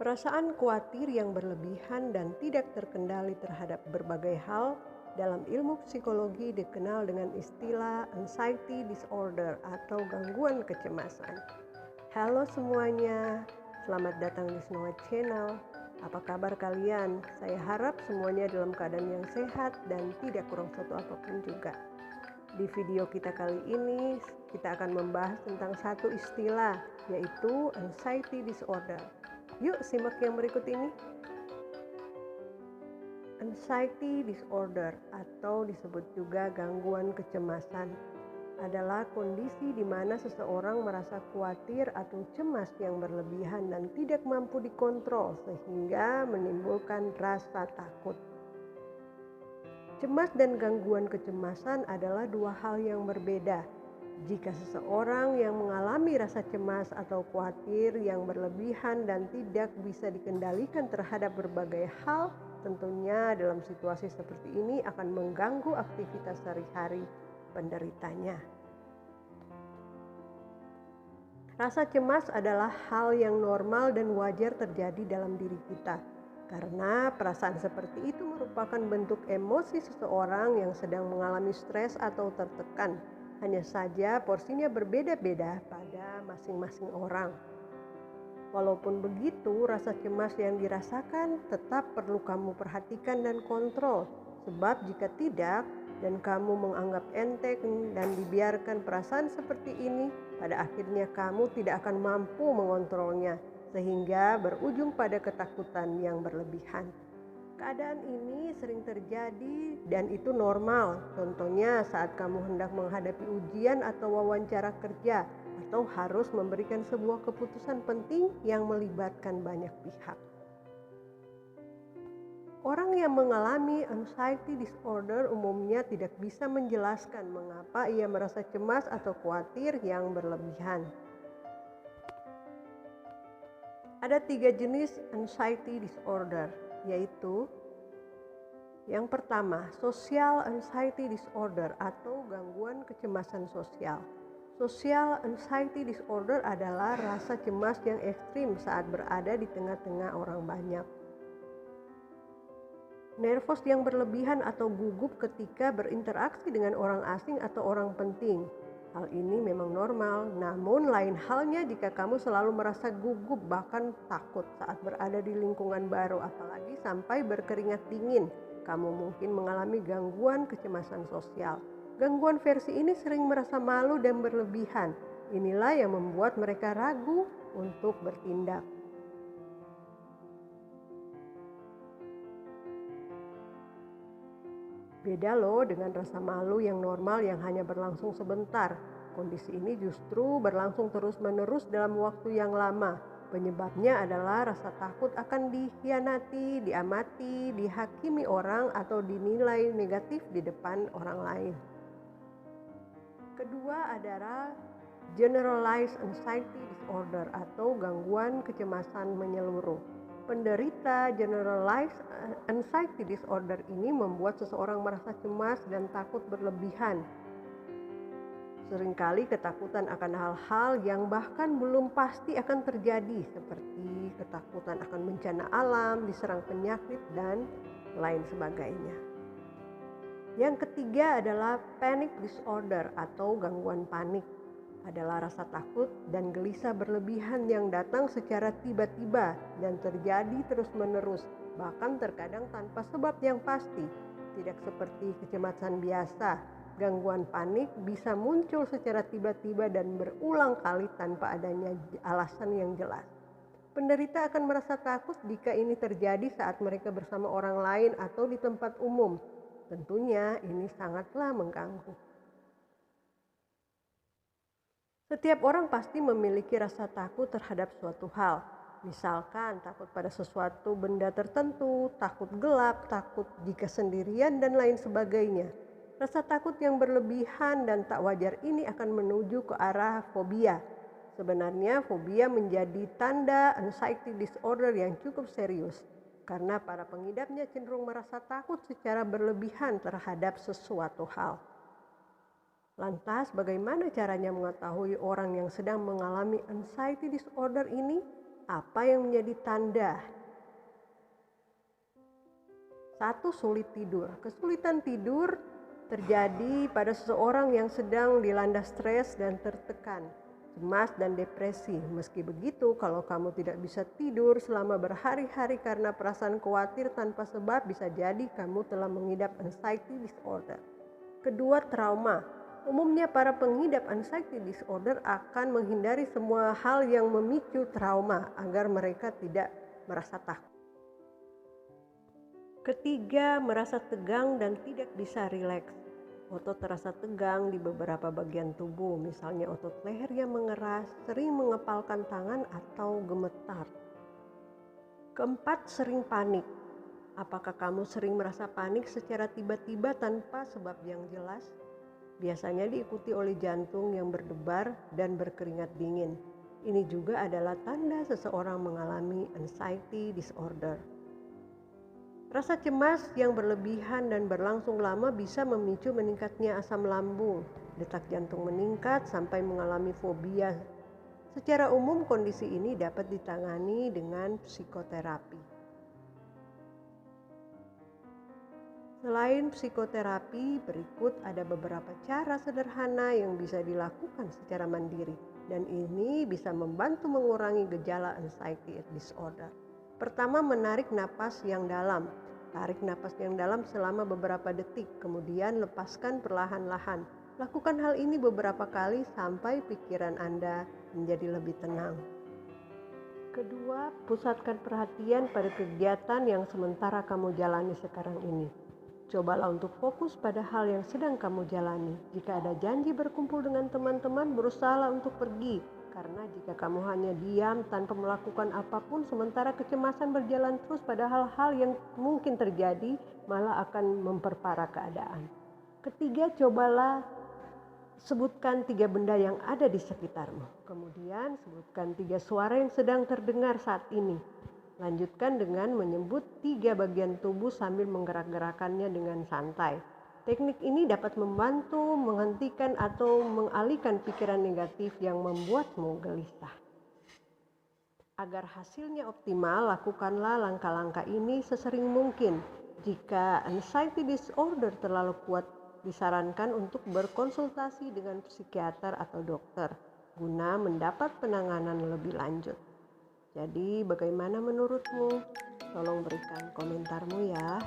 Perasaan khawatir yang berlebihan dan tidak terkendali terhadap berbagai hal dalam ilmu psikologi dikenal dengan istilah anxiety disorder atau gangguan kecemasan. Halo semuanya, selamat datang di Snow White Channel. Apa kabar kalian? Saya harap semuanya dalam keadaan yang sehat dan tidak kurang suatu apapun juga. Di video kita kali ini, kita akan membahas tentang satu istilah, yaitu anxiety disorder. Yuk simak yang berikut ini. Anxiety disorder atau disebut juga gangguan kecemasan adalah kondisi di mana seseorang merasa khawatir atau cemas yang berlebihan dan tidak mampu dikontrol sehingga menimbulkan rasa takut. Cemas dan gangguan kecemasan adalah dua hal yang berbeda. Jika seseorang yang mengalami rasa cemas atau khawatir yang berlebihan dan tidak bisa dikendalikan terhadap berbagai hal, tentunya dalam situasi seperti ini akan mengganggu aktivitas sehari-hari penderitanya. Rasa cemas adalah hal yang normal dan wajar terjadi dalam diri kita, karena perasaan seperti itu merupakan bentuk emosi seseorang yang sedang mengalami stres atau tertekan. Hanya saja porsinya berbeda-beda pada masing-masing orang. Walaupun begitu, rasa cemas yang dirasakan tetap perlu kamu perhatikan dan kontrol. Sebab jika tidak, dan kamu menganggap enteng dan dibiarkan perasaan seperti ini, pada akhirnya kamu tidak akan mampu mengontrolnya, sehingga berujung pada ketakutan yang berlebihan. Keadaan ini sering terjadi dan itu normal. Contohnya saat kamu hendak menghadapi ujian atau wawancara kerja atau harus memberikan sebuah keputusan penting yang melibatkan banyak pihak. Orang yang mengalami anxiety disorder umumnya tidak bisa menjelaskan mengapa ia merasa cemas atau khawatir yang berlebihan. Ada 3 jenis anxiety disorder, yaitu yang pertama, social anxiety disorder atau gangguan kecemasan sosial. Social anxiety disorder adalah rasa cemas yang ekstrim saat berada di tengah-tengah orang banyak. Nervos yang berlebihan atau gugup ketika berinteraksi dengan orang asing atau orang penting. Hal ini memang normal, namun lain halnya jika kamu selalu merasa gugup bahkan takut saat berada di lingkungan baru, apalagi sampai berkeringat dingin. Kamu mungkin mengalami gangguan kecemasan sosial. Gangguan versi ini sering merasa malu dan berlebihan. Inilah yang membuat mereka ragu untuk bertindak. Beda loh dengan rasa malu yang normal yang hanya berlangsung sebentar. Kondisi ini justru berlangsung terus-menerus dalam waktu yang lama. Penyebabnya adalah rasa takut akan dikhianati, diamati, dihakimi orang, atau dinilai negatif di depan orang lain. Kedua adalah generalized anxiety disorder atau gangguan kecemasan menyeluruh. Penderita generalized anxiety disorder ini membuat seseorang merasa cemas dan takut berlebihan. Seringkali ketakutan akan hal-hal yang bahkan belum pasti akan terjadi, seperti ketakutan akan bencana alam, diserang penyakit, dan lain sebagainya. Yang ketiga adalah panic disorder atau gangguan panik. Adalah rasa takut dan gelisah berlebihan yang datang secara tiba-tiba dan terjadi terus-menerus, bahkan terkadang tanpa sebab yang pasti. Tidak seperti kecemasan biasa, gangguan panik bisa muncul secara tiba-tiba dan berulang kali tanpa adanya alasan yang jelas. Penderita akan merasa takut jika ini terjadi saat mereka bersama orang lain atau di tempat umum. Tentunya ini sangatlah mengganggu. Setiap orang pasti memiliki rasa takut terhadap suatu hal. Misalkan takut pada sesuatu benda tertentu, takut gelap, takut jika sendirian, dan lain sebagainya. Rasa takut yang berlebihan dan tak wajar ini akan menuju ke arah fobia. Sebenarnya fobia menjadi tanda anxiety disorder yang cukup serius, karena para pengidapnya cenderung merasa takut secara berlebihan terhadap sesuatu hal. Lantas bagaimana caranya mengetahui orang yang sedang mengalami anxiety disorder ini? Apa yang menjadi tanda? 1. Sulit tidur. Kesulitan tidur terjadi pada seseorang yang sedang dilanda stres dan tertekan, cemas dan depresi. Meski begitu, kalau kamu tidak bisa tidur selama berhari-hari karena perasaan khawatir tanpa sebab, bisa jadi kamu telah mengidap anxiety disorder. Kedua, trauma. Umumnya para pengidap anxiety disorder akan menghindari semua hal yang memicu trauma agar mereka tidak merasa takut. Ketiga, merasa tegang dan tidak bisa rileks. Otot terasa tegang di beberapa bagian tubuh, misalnya otot leher yang mengeras, sering mengepalkan tangan atau gemetar. Keempat, sering panik. Apakah kamu sering merasa panik secara tiba-tiba tanpa sebab yang jelas? Biasanya diikuti oleh jantung yang berdebar dan berkeringat dingin. Ini juga adalah tanda seseorang mengalami anxiety disorder. Rasa cemas yang berlebihan dan berlangsung lama bisa memicu meningkatnya asam lambung, detak jantung meningkat sampai mengalami fobia. Secara umum kondisi ini dapat ditangani dengan psikoterapi. Selain psikoterapi, berikut ada beberapa cara sederhana yang bisa dilakukan secara mandiri, dan ini bisa membantu mengurangi gejala anxiety disorder. Pertama, menarik napas yang dalam. Tarik napas yang dalam selama beberapa detik, kemudian lepaskan perlahan-lahan. Lakukan hal ini beberapa kali sampai pikiran Anda menjadi lebih tenang. Kedua, pusatkan perhatian pada kegiatan yang sementara kamu jalani sekarang ini. Cobalah untuk fokus pada hal yang sedang kamu jalani. Jika ada janji berkumpul dengan teman-teman, berusahalah untuk pergi. Karena jika kamu hanya diam tanpa melakukan apapun sementara kecemasan berjalan terus pada hal-hal yang mungkin terjadi, malah akan memperparah keadaan. Ketiga, cobalah sebutkan 3 benda yang ada di sekitarmu. Kemudian sebutkan 3 suara yang sedang terdengar saat ini. Lanjutkan dengan menyebut 3 bagian tubuh sambil menggerak-gerakannya dengan santai. Teknik ini dapat membantu menghentikan atau mengalihkan pikiran negatif yang membuatmu gelisah. Agar hasilnya optimal, lakukanlah langkah-langkah ini sesering mungkin. Jika anxiety disorder terlalu kuat, disarankan untuk berkonsultasi dengan psikiater atau dokter guna mendapat penanganan lebih lanjut. Jadi, bagaimana menurutmu? Tolong berikan komentarmu ya.